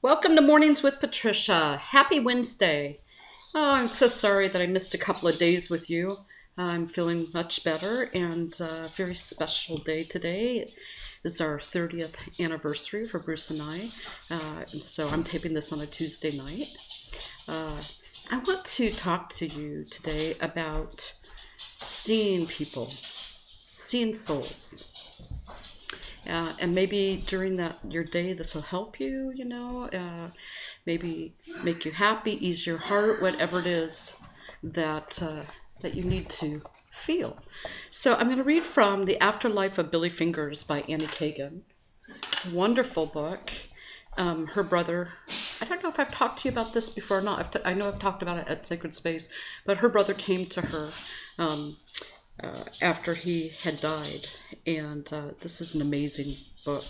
Welcome to Mornings with Patricia. Happy Wednesday. Oh, I'm so sorry that I missed a couple of days with you. I'm feeling much better and a very special day today. It is our 30th anniversary for Bruce and I. And so I'm taping this on a Tuesday night. Uh, I want to talk to you today about seeing people, seeing souls. And maybe during your day, this will help you, maybe make you happy, ease your heart, whatever it is that you need to feel. So I'm going to read from The Afterlife of Billy Fingers by Annie Kagan. It's a wonderful book. Her brother, I don't know if I've talked to you about this before or not. I know I've talked about it at Sacred Space, but her brother came to her after he had died, and this is an amazing book.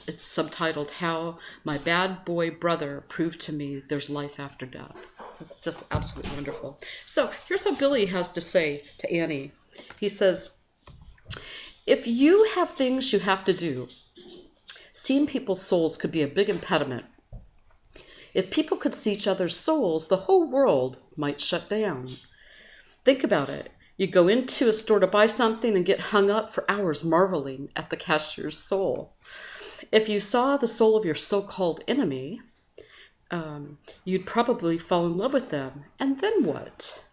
It's subtitled How My Bad Boy Brother Proved to Me There's Life After Death. It's just absolutely wonderful. So here's what Billy has to say to Annie. He says, if you have things you have to do, seeing people's souls could be a big impediment. If people could see each other's souls, the whole world might shut down. Think about it. You go into a store to buy something and get hung up for hours marveling at the cashier's soul. If you saw the soul of your so-called enemy, you'd probably fall in love with them. And then what?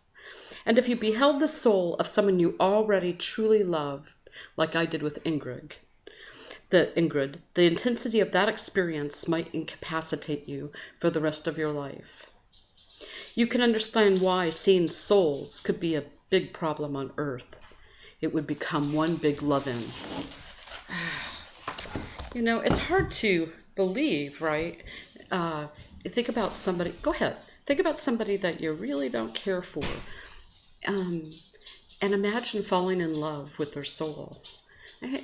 And if you beheld the soul of someone you already truly loved, like I did with Ingrid, the intensity of that experience might incapacitate you for the rest of your life. You can understand why seeing souls could be a big problem on Earth. It would become one big love-in. It's hard to believe, right? Think about somebody, go ahead, think about somebody that you really don't care for, and imagine falling in love with their soul.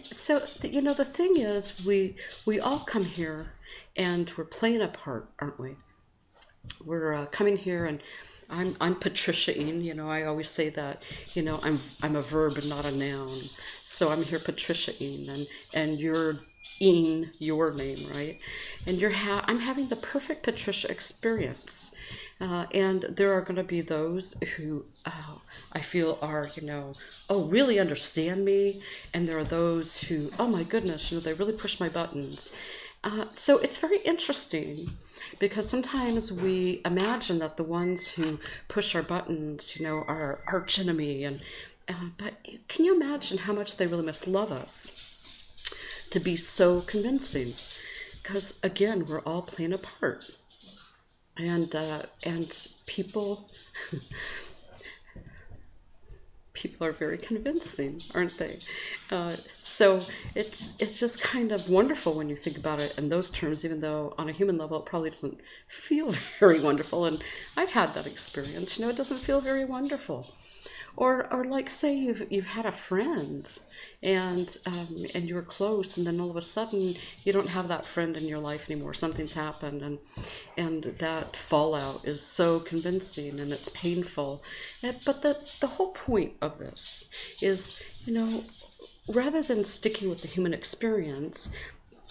So, the thing is, we all come here and we're playing a part, aren't we? We're coming here, and I'm Patriciaing. I always say that. I'm a verb and not a noun. So I'm here Patriciaing, and you're in your name, right? And I'm having the perfect Patricia experience. And there are going to be those who I feel are, really understand me. And there are those who, oh my goodness, they really push my buttons. So it's very interesting because sometimes we imagine that the ones who push our buttons, are our arch enemy. But can you imagine how much they really must love us to be so convincing? Because again, we're all playing a part. And people are very convincing, aren't they? So it's just kind of wonderful when you think about it in those terms, even though on a human level it probably doesn't feel very wonderful. And I've had that experience. It doesn't feel very wonderful. Or like, say you've had a friend and you're close, and then all of a sudden you don't have that friend in your life anymore. Something's happened, and that fallout is so convincing and it's painful. But the whole point of this is, rather than sticking with the human experience,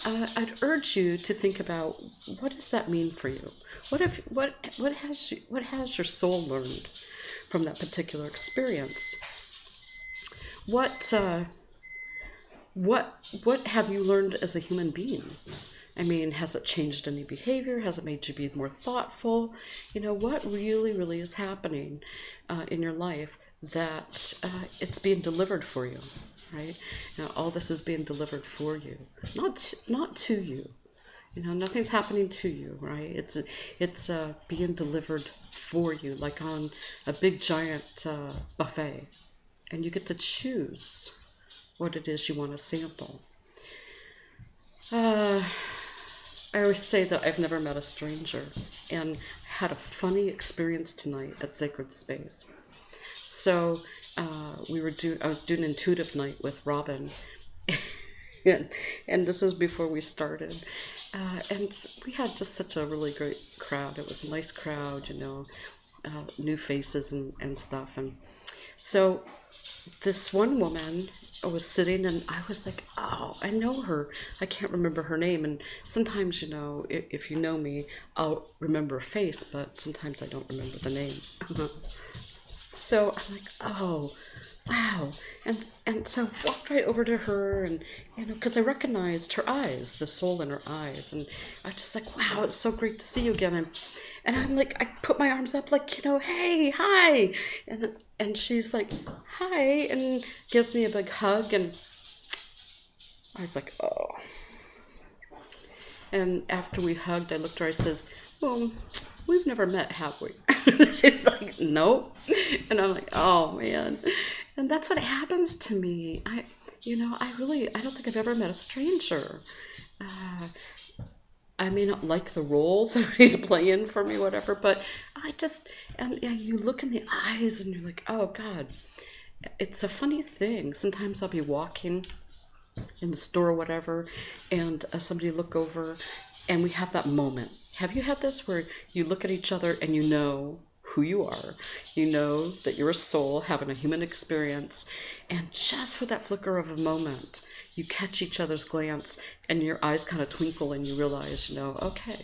I'd urge you to think about, what does that mean for you? What has your soul learned from that particular experience? What have you learned as a human being? I mean, has it changed any behavior? Has it made you be more thoughtful? What really is happening in your life that it's being delivered for you, right? Now, all this is being delivered for you, not to you. Nothing's happening to you, right? It's being delivered for you, like on a big giant buffet, and you get to choose what it is you want to sample. I always say that I've never met a stranger, and had a funny experience tonight at Sacred Space. So I was doing intuitive night with Robin, and this is before we started. And we had just such a really great crowd. It was a nice crowd, new faces and stuff. And so this one woman I was sitting and I was like, oh, I know her. I can't remember her name. And sometimes, if you know me, I'll remember a face, but sometimes I don't remember the name. So I'm like, oh, wow. And so I walked right over to her and, because I recognized her eyes, the soul in her eyes. And I was just like, wow, it's so great to see you again. And I'm like, I put my arms up like, hey, hi. And she's like, hi, and gives me a big hug. And I was like, oh. And after we hugged, I looked at her, I says, well, we've never met, have we? She's like, nope. And I'm like, oh, man. And that's what happens to me. I don't think I've ever met a stranger. I may not like the roles he's playing for me, whatever, but and you look in the eyes and you're like, oh, God. It's a funny thing. Sometimes I'll be walking in the store or whatever, and somebody look over, and we have that moment. Have you had this where you look at each other and you know who you are? You know that you're a soul having a human experience, and just for that flicker of a moment, you catch each other's glance, and your eyes kind of twinkle, and you realize, okay,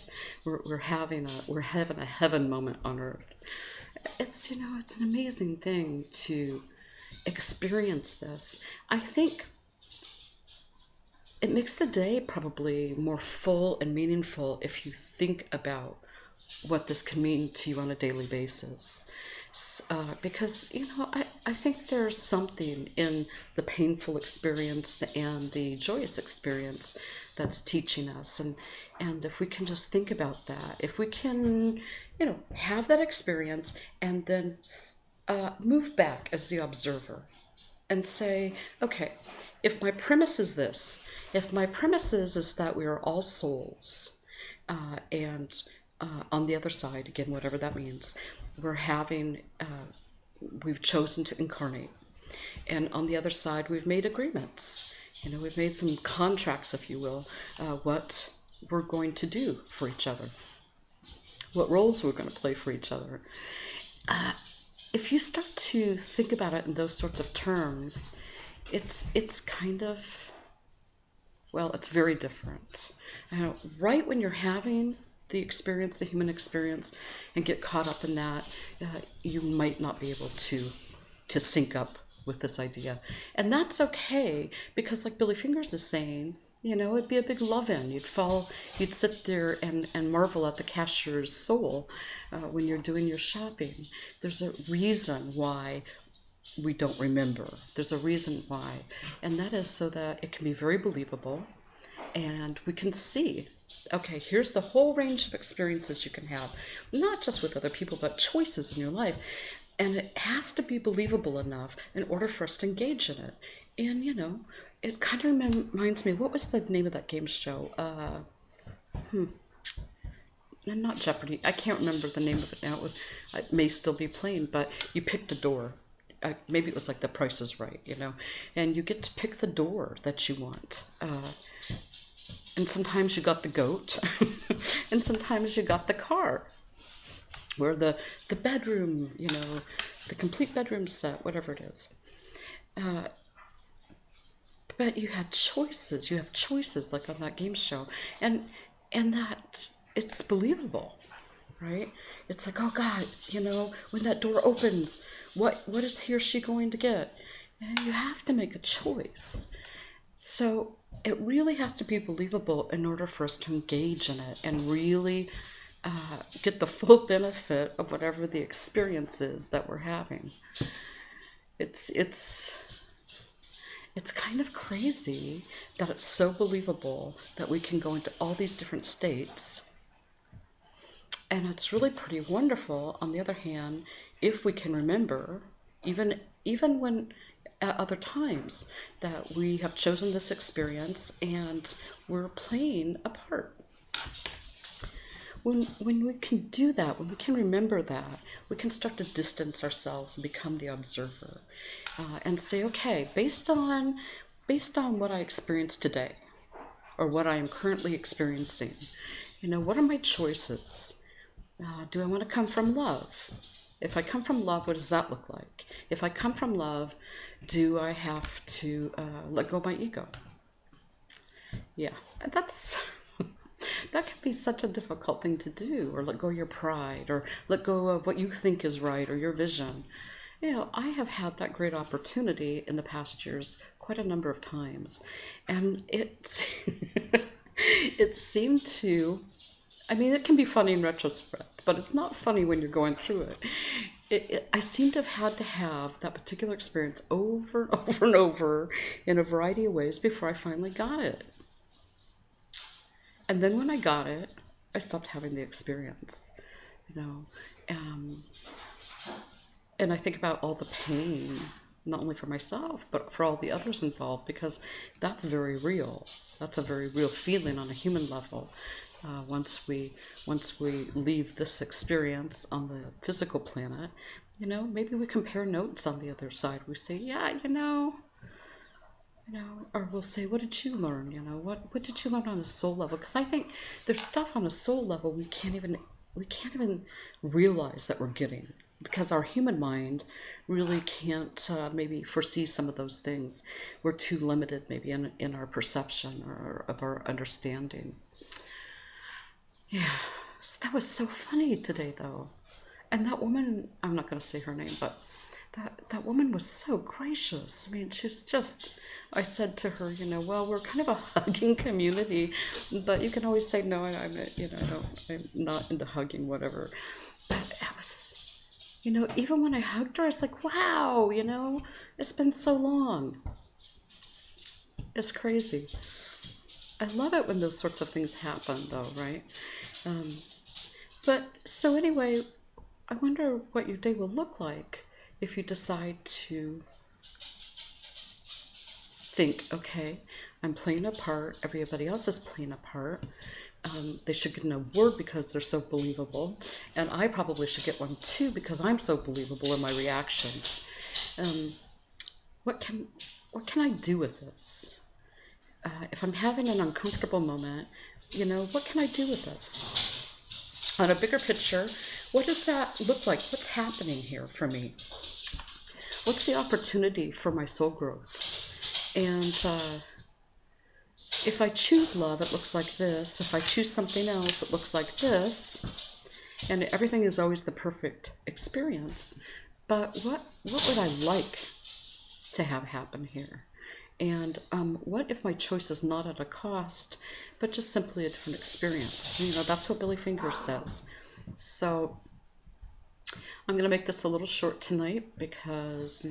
we're having a heaven moment on earth. It's it's an amazing thing to experience this. I think it makes the day probably more full and meaningful if you think about what this can mean to you on a daily basis. Because, I think there's something in the painful experience and the joyous experience that's teaching us. And if we can just think about that, if we can, have that experience and then move back as the observer and say, okay, if my premise is this, if my premise is that we are all souls, and on the other side, again, whatever that means, we've chosen to incarnate. And on the other side, we've made agreements. We've made some contracts, if you will, what we're going to do for each other, what roles we're going to play for each other. If you start to think about it in those sorts of terms, it's kind of, well, it's very different. Right when you're having the experience, the human experience, and get caught up in that, you might not be able to sync up with this idea. And that's okay, because like Billy Fingers is saying, it'd be a big love-in. You'd sit there and marvel at the cashier's soul when you're doing your shopping. There's a reason why we don't remember. There's a reason why. And that is so that it can be very believable, and we can see, okay, here's the whole range of experiences you can have, not just with other people, but choices in your life. And it has to be believable enough in order for us to engage in it. And, it kind of reminds me, what was the name of that game show? Not Jeopardy. I can't remember the name of it now. It may still be playing, but you picked a door. Maybe it was like The Price is Right, and you get to pick the door that you want. And sometimes you got the goat, and sometimes you got the car, or the bedroom, the complete bedroom set, whatever it is. But you had choices. You have choices, like on that game show, and that it's believable, right? It's like, oh God, when that door opens, what is he or she going to get? And you have to make a choice. So it really has to be believable in order for us to engage in it and really get the full benefit of whatever the experience is that we're having. It's kind of crazy that it's so believable that we can go into all these different states. And it's really pretty wonderful, on the other hand, if we can remember, even when at other times, that we have chosen this experience and we're playing a part. When we can do that, when we can remember that, we can start to distance ourselves and become the observer, and say, okay, based on what I experienced today, or what I am currently experiencing, what are my choices? Do I want to come from love? If I come from love, what does that look like? If I come from love, do I have to let go of my ego? Yeah, that's that can be such a difficult thing to do, or let go of your pride, or let go of what you think is right, or your vision. I have had that great opportunity in the past years quite a number of times, and it seemed to, I mean, it can be funny in retrospect, but it's not funny when you're going through it. I seem to have that particular experience over and over and over in a variety of ways before I finally got it. And then when I got it, I stopped having the experience, you know. Um, and I think about all the pain, not only for myself, but for all the others involved, because that's very real. That's a very real feeling on a human level. Once we leave this experience on the physical planet, maybe we compare notes on the other side. We say, yeah, or we'll say, what did you learn? What did you learn on a soul level? Because I think there's stuff on a soul level we can't even realize that we're getting, because our human mind really can't maybe foresee some of those things. We're too limited maybe in our perception or of our understanding. Yeah, so that was so funny today, though. And that woman, I'm not going to say her name, but that woman was so gracious. I mean, she's just, I said to her, well, we're kind of a hugging community, but you can always say, no, I'm not into hugging, whatever. But it was, even when I hugged her, I was like, wow, it's been so long. It's crazy. I love it when those sorts of things happen, though, right? But so anyway, I wonder what your day will look like if you decide to think, okay, I'm playing a part, everybody else is playing a part. They should get an award because they're so believable, and I probably should get one too because I'm so believable in my reactions. What can I do with this? If I'm having an uncomfortable moment, what can I do with this? On a bigger picture, what does that look like? What's happening here for me? What's the opportunity for my soul growth? And if I choose love, it looks like this. If I choose something else, it looks like this. And everything is always the perfect experience. But what would I like to have happen here? And what if my choice is not at a cost, but just simply a different experience? That's what Billy Fingers says. So I'm going to make this a little short tonight because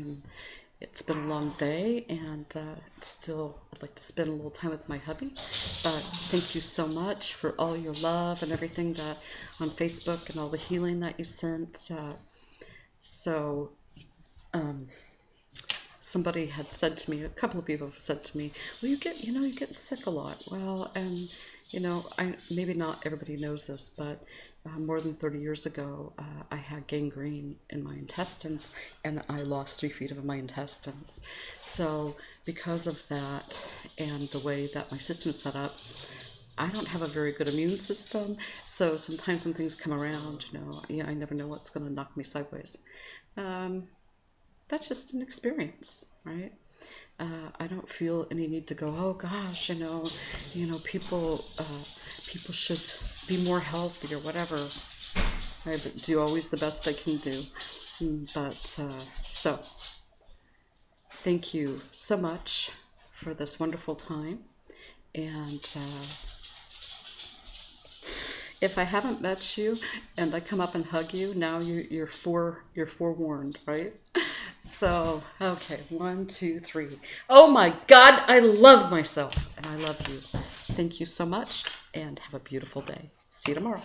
it's been a long day, and I'd like to spend a little time with my hubby. But thank you so much for all your love and everything that on Facebook and all the healing that you sent. Somebody had said to me, a couple of people have said to me, well, you get sick a lot. Well, and, maybe not everybody knows this, but more than 30 years ago, I had gangrene in my intestines, and I lost 3 feet of my intestines. So because of that and the way that my system is set up, I don't have a very good immune system. So sometimes when things come around, I never know what's going to knock me sideways. That's just an experience, right? I don't feel any need to go, oh gosh, people should be more healthy or whatever. I do always the best I can do. But so thank you so much for this wonderful time. And if I haven't met you and I come up and hug you, now you're forewarned, right? So, okay, 1, 2, 3. Oh my God, I love myself and I love you. Thank you so much and have a beautiful day. See you tomorrow.